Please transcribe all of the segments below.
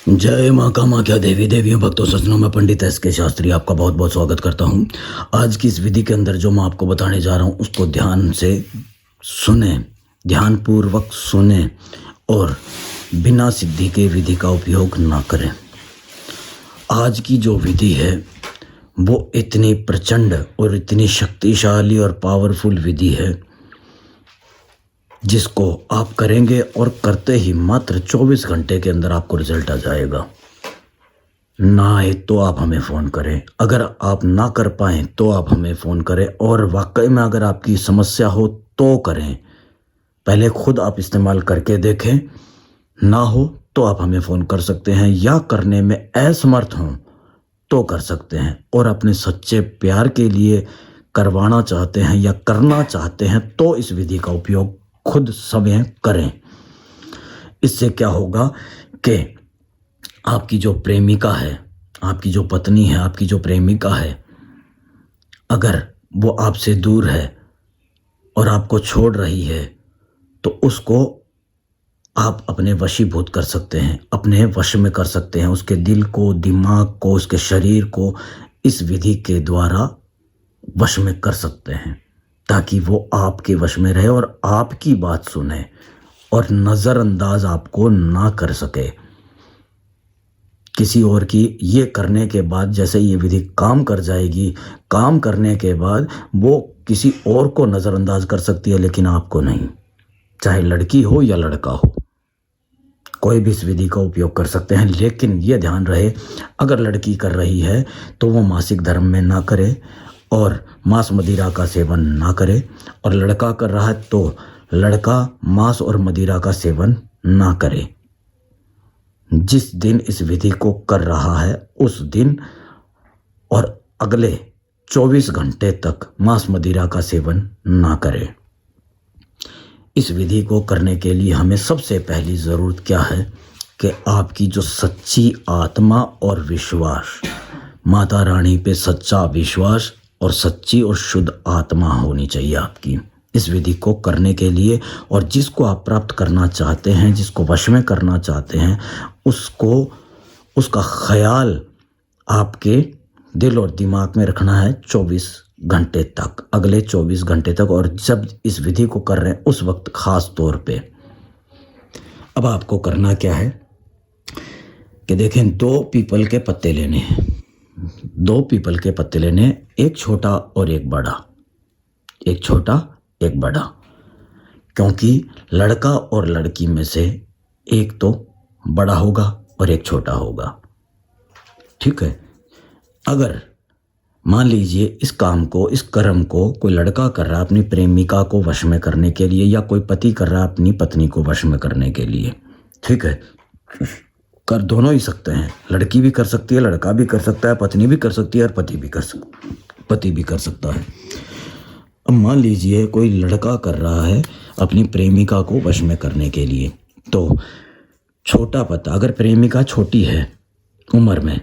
जय माँ कामाख्या देवी देवियों भक्तों सज्जनों में पंडित एस के शास्त्री आपका बहुत बहुत स्वागत करता हूँ। आज की इस विधि के अंदर जो मैं आपको बताने जा रहा हूँ उसको ध्यान से सुने, ध्यानपूर्वक सुने और बिना सिद्धि के विधि का उपयोग ना करें। आज की जो विधि है वो इतनी प्रचंड और इतनी शक्तिशाली और पावरफुल विधि है जिसको आप करेंगे और करते ही मात्र 24 घंटे के अंदर आपको रिजल्ट आ जाएगा। ना आए तो आप हमें फ़ोन करें, अगर आप ना कर पाएँ तो आप हमें फ़ोन करें, और वाकई में अगर आपकी समस्या हो तो करें। पहले खुद आप इस्तेमाल करके देखें, ना हो तो आप हमें फ़ोन कर सकते हैं, या करने में असमर्थ हों तो कर सकते हैं। और अपने सच्चे प्यार के लिए करवाना चाहते हैं या करना चाहते हैं तो इस विधि का उपयोग खुद स्वयं करें। इससे क्या होगा कि आपकी जो प्रेमिका है, आपकी जो पत्नी है, आपकी जो प्रेमिका है, अगर वो आपसे दूर है और आपको छोड़ रही है तो उसको आप अपने वशीभूत कर सकते हैं, अपने वश में कर सकते हैं। उसके दिल को, दिमाग को, उसके शरीर को इस विधि के द्वारा वश में कर सकते हैं, ताकि वो आपके वश में रहे और आपकी बात सुने और नज़रअंदाज आपको ना कर सके। किसी और की ये करने के बाद जैसे ये विधि काम कर जाएगी, काम करने के बाद वो किसी और को नज़रअंदाज कर सकती है, लेकिन आपको नहीं। चाहे लड़की हो या लड़का हो, कोई भी इस विधि का उपयोग कर सकते हैं। लेकिन ये ध्यान रहे, अगर लड़की कर रही है तो वो मासिक धर्म में ना करे और मांस मदिरा का सेवन ना करे, और लड़का कर रहा है तो लड़का मांस और मदिरा का सेवन ना करे। जिस दिन इस विधि को कर रहा है उस दिन और अगले 24 घंटे तक मांस मदिरा का सेवन ना करे। इस विधि को करने के लिए हमें सबसे पहली ज़रूरत क्या है कि आपकी जो सच्ची आत्मा और विश्वास, माता रानी पे सच्चा विश्वास और सच्ची और शुद्ध आत्मा होनी चाहिए आपकी इस विधि को करने के लिए। और जिसको आप प्राप्त करना चाहते हैं, जिसको वश में करना चाहते हैं, उसका ख्याल आपके दिल और दिमाग में रखना है 24 घंटे तक, अगले 24 घंटे तक। और जब इस विधि को कर रहे हैं उस वक्त ख़ास तौर पे अब आपको करना क्या है कि देखें, 2 पीपल के पत्ते लेने हैं। 2 पीपल के पत्ते लेने, एक छोटा और एक बड़ा, एक छोटा एक बड़ा, क्योंकि लड़का और लड़की में से एक तो बड़ा होगा और एक छोटा होगा। ठीक है। अगर मान लीजिए इस काम को, इस कर्म को कोई लड़का कर रहा है अपनी प्रेमिका को वश में करने के लिए, या कोई पति कर रहा है अपनी पत्नी को वश में करने के लिए, ठीक है, कर दोनों ही सकते हैं। लड़की भी कर सकती है, लड़का भी कर सकता है, पत्नी भी कर सकती है और पति भी कर सकता है। अब मान लीजिए कोई लड़का कर रहा है अपनी प्रेमिका को वश में करने के लिए, तो छोटा पत्ता, अगर प्रेमिका छोटी है उम्र में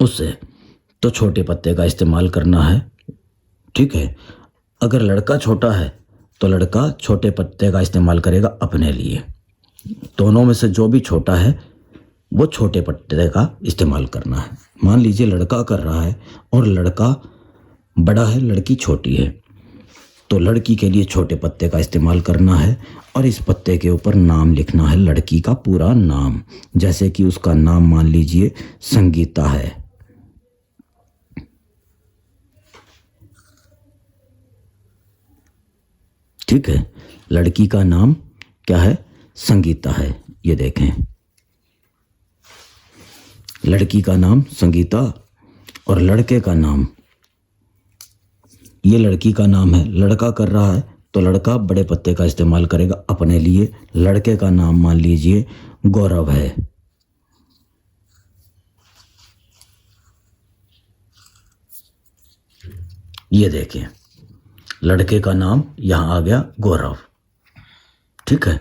उससे, तो छोटे पत्ते का इस्तेमाल करना है। ठीक है। अगर लड़का छोटा है तो लड़का छोटे पत्ते का इस्तेमाल करेगा अपने लिए। दोनों में से जो भी छोटा है वो छोटे पत्ते का इस्तेमाल करना है। मान लीजिए लड़का कर रहा है और लड़का बड़ा है, लड़की छोटी है, तो लड़की के लिए छोटे पत्ते का इस्तेमाल करना है। और इस पत्ते के ऊपर नाम लिखना है, लड़की का पूरा नाम। जैसे कि उसका नाम मान लीजिए संगीता है, ठीक है। लड़की का नाम क्या है? संगीता है। ये देखें, लड़की का नाम संगीता और लड़के का नाम, ये लड़की का नाम है। लड़का कर रहा है तो लड़का बड़े पत्ते का इस्तेमाल करेगा अपने लिए। लड़के का नाम मान लीजिए गौरव है। ये देखिए, लड़के का नाम यहां आ गया गौरव। ठीक है।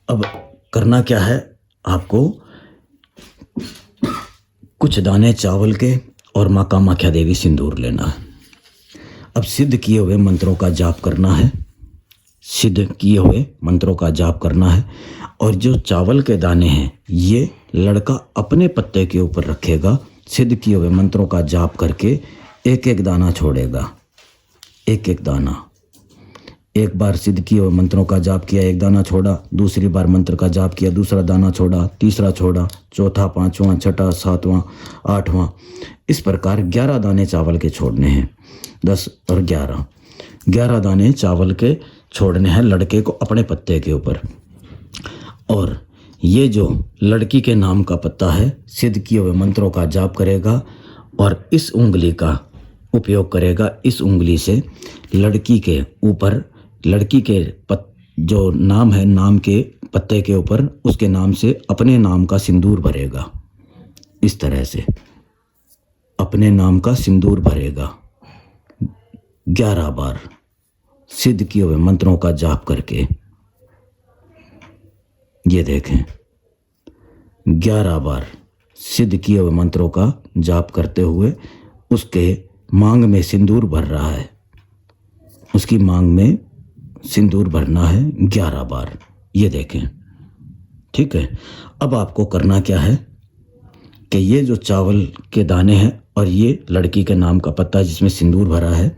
अब करना क्या है, आपको कुछ दाने चावल के और माँ कामाख्या देवी सिंदूर लेना है। अब सिद्ध किए हुए मंत्रों का जाप करना है। सिद्ध किए हुए मंत्रों का जाप करना है। और जो चावल के दाने हैं ये लड़का अपने पत्ते के ऊपर रखेगा, सिद्ध किए हुए मंत्रों का जाप करके एक एक दाना छोड़ेगा, एक एक दाना। एक बार सिद्ध किए हुए मंत्रों का जाप किया, एक दाना छोड़ा, दूसरी बार मंत्र का जाप किया, दूसरा दाना छोड़ा, तीसरा छोड़ा, चौथा, पांचवा, छठा, सातवां, आठवां, इस प्रकार 11 दाने चावल के छोड़ने हैं। 10 और 11 दाने चावल के छोड़ने हैं लड़के को अपने पत्ते के ऊपर। और ये जो लड़की के नाम का पत्ता है, सिद्ध किए हुए मंत्रों का जाप करेगा और इस उंगली का उपयोग करेगा। इस उंगली से लड़की के ऊपर, लड़की के जो नाम है, नाम के पत्ते के ऊपर उसके नाम से अपने नाम का सिंदूर भरेगा। इस तरह से अपने नाम का सिंदूर भरेगा 11 बार सिद्ध किए हुए मंत्रों का जाप करके। ये देखें, 11 बार सिद्ध किए हुए मंत्रों का जाप करते हुए उसके मांग में सिंदूर भर रहा है। उसकी मांग में सिंदूर भरना है 11 बार। ये देखें, ठीक है। अब आपको करना क्या है कि ये जो चावल के दाने हैं और ये लड़की के नाम का पत्ता जिसमें सिंदूर भरा है,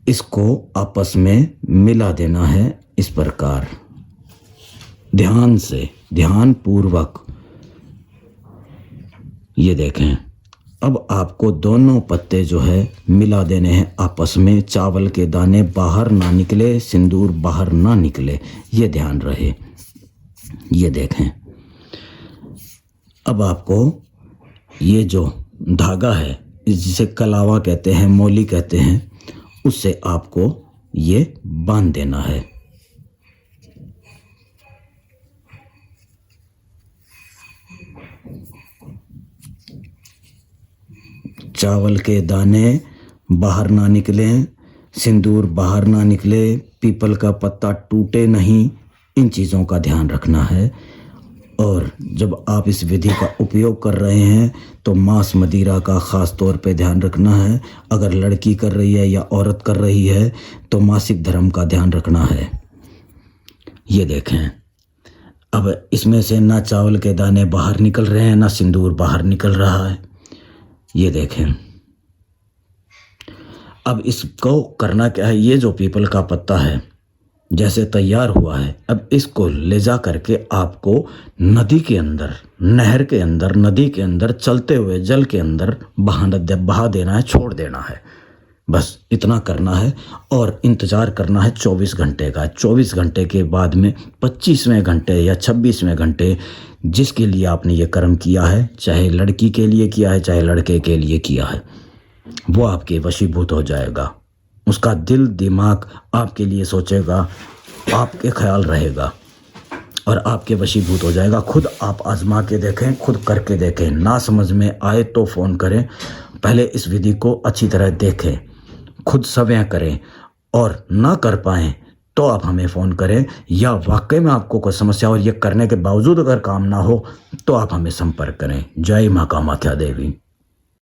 इसको आपस में मिला देना है इस प्रकार, ध्यान से, ध्यान पूर्वक। ये देखें, अब आपको दोनों पत्ते जो है मिला देने हैं आपस में। चावल के दाने बाहर ना निकले, सिंदूर बाहर ना निकले, ये ध्यान रहे। ये देखें, अब आपको ये जो धागा है जिसे कलावा कहते हैं, मोली कहते हैं, उससे आपको ये बांध देना है। चावल के दाने बाहर ना निकले, सिंदूर बाहर ना निकले, पीपल का पत्ता टूटे नहीं, इन चीज़ों का ध्यान रखना है। और जब आप इस विधि का उपयोग कर रहे हैं तो मांस मदिरा का ख़ास तौर पे ध्यान रखना है। अगर लड़की कर रही है या औरत कर रही है तो मासिक धर्म का ध्यान रखना है। ये देखें, अब इसमें से ना चावल के दाने बाहर निकल रहे हैं, ना सिंदूर बाहर निकल रहा है। ये देखें, अब इसको करना क्या है, ये जो पीपल का पत्ता है जैसे तैयार हुआ है, अब इसको ले जा करके आपको नदी के अंदर, नहर के अंदर, नदी के अंदर, चलते हुए जल के अंदर बहा देना है, छोड़ देना है। बस इतना करना है और इंतज़ार करना है 24 घंटे का। 24 घंटे के बाद में 25वें घंटे या 26वें घंटे जिसके लिए आपने ये कर्म किया है, चाहे लड़की के लिए किया है चाहे लड़के के लिए किया है, वो आपके वशीभूत हो जाएगा। उसका दिल दिमाग आपके लिए सोचेगा, आपके ख्याल रहेगा और आपके वशीभूत हो जाएगा। खुद आप आजमा के देखें, खुद करके देखें। ना समझ में आए तो फ़ोन करें, पहले इस विधि को अच्छी तरह देखें, खुद स्वयं करें, और ना कर पाएँ तो आप हमें फ़ोन करें, या वाकई में आपको कोई समस्या और ये करने के बावजूद अगर काम ना हो तो आप हमें संपर्क करें। जय मां कामाख्या देवी।